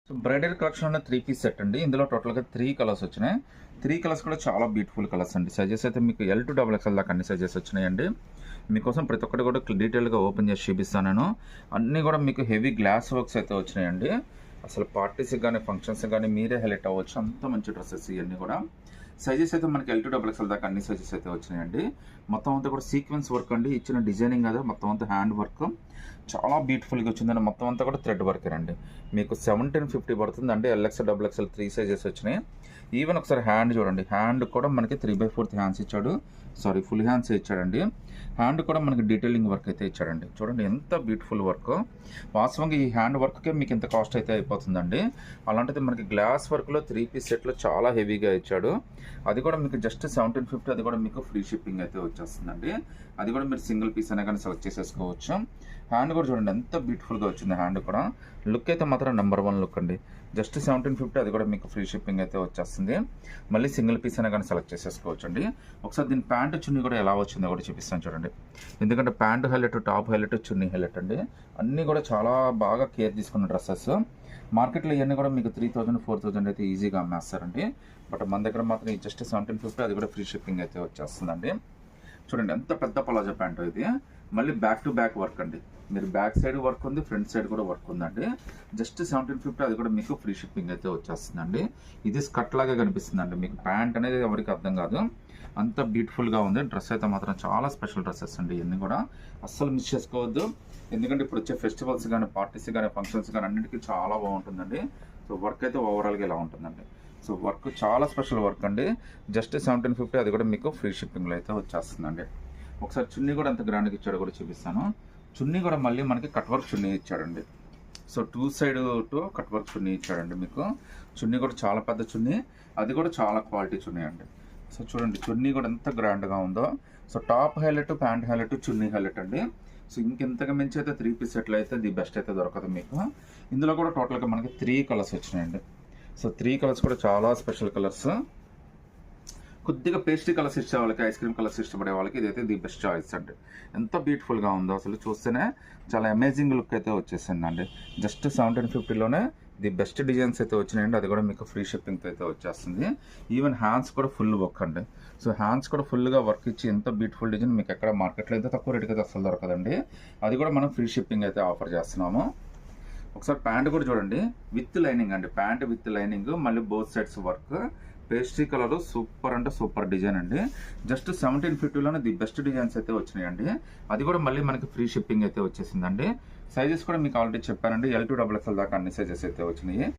So bridal collection అనే 3 piece set అండి. ఇందులో టోటల్‌గా 3 కలర్స్ వచ్చినాయి. 3 కలర్స్ కూడా చాలా బ్యూటిఫుల్ కలర్స్ అండి. సైజెస్ అయితే మీకు ఎల్ టు డబుల్ ఎక్స్ఎల్ దాకా అన్ని సైజెస్ వచ్చినాయండి. మీకోసం ప్రతి ఒక్కటి కూడా డీటెయిల్‌గా ఓపెన్ చేసి చూపిస్తాను నేను. అన్నీ కూడా మీకు హెవీ గ్లాస్ వర్క్స్ అయితే వచ్చినాయండి. అసలు పార్టీస్‌కి గానీ, ఫంక్షన్స్‌కి గానీ మీరే హైలైట్ అవ్వచ్చు. అంత మంచి డ్రెసెస్ ఇయన్నీ కూడా. సైజెస్ అయితే మనకి ఎల్ టు డబుల్ ఎక్స్ఎల్ దాకా అన్ని సైజెస్ అయితే వచ్చినాయండి. మొత్తం అంతా కూడా సీక్వెన్స్ వర్క్ అండి. ఇచ్చిన డిజైనింగ్ అదే మొత్తం అంతా హ్యాండ్ వర్క్. చాలా బ్యూటిఫుల్‌గా వచ్చిందండి. మొత్తం అంతా కూడా థ్రెడ్ వర్కేనండి. మీకు 1750 పడుతుందండి. ఎల్ఎక్స్, డబుల్ ఎక్స్ఎల్ 3 సైజెస్ వచ్చినాయి. ఈవెన్ ఒకసారి హ్యాండ్ చూడండి. హ్యాండ్ కూడా మనకి 3/4 హ్యాండ్స్ ఇచ్చాడు. సారీ, ఫుల్ హ్యాండ్స్ ఇచ్చాడండి. హ్యాండ్ కూడా మనకి డీటెయిలింగ్ వర్క్ అయితే ఇచ్చాడండి. చూడండి ఎంత బ్యూటిఫుల్ వర్క్. వాస్తవంగా ఈ హ్యాండ్ వర్క్కే మీకు ఇంత కాస్ట్ అయితే అయిపోతుందండి. అలాంటిది మనకి గ్లాస్ వర్క్లో 3 పీస్ సెట్లో చాలా హెవీగా ఇచ్చాడు. అది కూడా మీకు జస్ట్ 1750. అది కూడా మీకు ఫ్రీ షిప్పింగ్ అయితే వచ్చేస్తుందండి. అది కూడా మీరు సింగిల్ పీస్ అయినా కానీ సెలెక్ట్ చేసేసుకోవచ్చు. హ్యాండ్ కూడా చూడండి ఎంత బ్యూటిఫుల్గా వచ్చింది. హ్యాండ్ కూడా లుక్ అయితే మాత్రం నెంబర్ 1 లుక్ అండి. జస్ట్ 1750. అది కూడా మీకు ఫ్రీ షిప్పింగ్ అయితే వచ్చేస్తుంది. మళ్ళీ సింగిల్ పీస్ అయినా కానీ సెలెక్ట్ చేసేసుకోవచ్చు అండి. ఒకసారి దీని ప్యాంట్ చున్నీ కూడా ఎలా వచ్చిందో కూడా చూపిస్తాను చూడండి. ఎందుకంటే ప్యాంట్ హైలైట్, టాప్ హైలైట్, చున్నీ హైలైట్ అండి. అన్నీ కూడా చాలా బాగా కేర్ తీసుకున్న డ్రెస్సెస్. మార్కెట్లో ఇవన్నీ కూడా మీకు 3000, 4000 అయితే ఈజీగా అమ్మేస్తారండి. బట్ మన దగ్గర మాత్రం ఈ జస్ట్ 1750. అది కూడా ఫ్రీ షిప్పింగ్ అయితే వచ్చేస్తుందండి. చూడండి ఎంత పెద్ద పలాజో ప్యాంటు ఇది. మళ్ళీ బ్యాక్ టు బ్యాక్ వర్క్ అండి. మీరు బ్యాక్ సైడ్ వర్క్ ఉంది, ఫ్రంట్ సైడ్ కూడా వర్క్ ఉందండి. జస్ట్ 1750. అది కూడా మీకు ఫ్రీ షిప్పింగ్ అయితే వచ్చేస్తుందండి. ఇది స్కర్ట్ లాగా కనిపిస్తుందండి. మీకు ప్యాంట్ అనేది ఎవరికి అర్థం కాదు. అంత బ్యూటిఫుల్గా ఉంది. డ్రెస్ అయితే మాత్రం చాలా స్పెషల్ డ్రెస్సెస్ అండి. ఇవన్నీ కూడా అస్సలు మిస్ చేసుకోవద్దు. ఎందుకంటే ఇప్పుడు వచ్చే ఫెస్టివల్స్ కానీ, పార్టీస్ కానీ, ఫంక్షన్స్ కానీ అన్నిటికీ చాలా బాగుంటుందండి. సో వర్క్ అయితే ఓవరాల్గా ఇలా ఉంటుందండి. సో వర్క్ చాలా స్పెషల్ వర్క్ అండి. జస్ట్ 1750. అది కూడా మీకు ఫ్రీ షిప్పింగ్లో అయితే వచ్చేస్తుందండి. ఒకసారి చున్నీ కూడా ఎంత గ్రాండ్గా ఇచ్చాడో కూడా చూపిస్తాను. చున్నీ కూడా మళ్ళీ మనకి కట్ వర్క్ చున్నీ ఇచ్చాడండి. So 2 side to cut work చున్నీ ఇచ్చాడండి మీకు. చున్నీ కూడా చాలా పెద్ద చున్నీ. అది కూడా చాలా క్వాలిటీ చున్నీ అండి. సో చూడండి చున్నీ కూడా ఎంత గ్రాండ్గా ఉందో. So top highlight, pant highlight, చున్నీ హైలైట్ అండి. సో ఇంకెంతగా మించి అయితే 3 పీస్ సెట్లు అయితే ది బెస్ట్ అయితే దొరకదు మీకు. ఇందులో కూడా టోటల్గా మనకి 3 కలర్స్ వచ్చినాయండి. సో 3 కలర్స్ కూడా చాలా స్పెషల్ కలర్స్. కొద్దిగా పేస్ట్రీ కలర్స్ ఇచ్చే వాళ్ళకి, ఐస్ క్రీమ్ కలర్స్ ఇష్టపడే వాళ్ళకి ఇదైతే ది బెస్ట్ చాయిస్ అండి. ఎంత బ్యూటిఫుల్గా ఉందో అసలు చూస్తేనే చాలా అమేజింగ్ లుక్ అయితే వచ్చేసిందండి. జస్ట్ 1750లోనే ది బెస్ట్ డిజైన్స్ అయితే వచ్చినాయండి. అది కూడా మీకు ఫ్రీ షిప్పింగ్తో అయితే వచ్చేస్తుంది. ఈవెన్ హ్యాండ్స్ కూడా ఫుల్ వర్క్ అండి. సో హ్యాండ్స్ కూడా ఫుల్గా వర్క్ ఇచ్చి ఎంత బ్యూటిఫుల్ డిజైన్ మీకు ఎక్కడ మార్కెట్లో అయితే తక్కువ రేటుకి అయితే అసలు దొరకదండి. అది కూడా మనం ఫ్రీ షిప్పింగ్ అయితే ఆఫర్ చేస్తున్నాము. ఒకసారి ప్యాంట్ కూడా చూడండి. విత్ లైనింగ్ అండి. ప్యాంట్ విత్ లైనింగ్, మళ్ళీ both sides work. Pastry colour super అంటే సూపర్ డిజైన్ అండి. జస్ట్ 1750లోనే ది బెస్ట్ డిజైన్స్ అయితే వచ్చినాయండి. అది కూడా మళ్ళీ మనకి ఫ్రీ షిప్పింగ్ అయితే వచ్చేసిందండి. సైజెస్ కూడా మీకు ఆల్రెడీ చెప్పానండి. ఎల్ టు డబుల్ ఎక్స్ఎల్ దాకా అన్ని సైజెస్ అయితే వచ్చినాయి.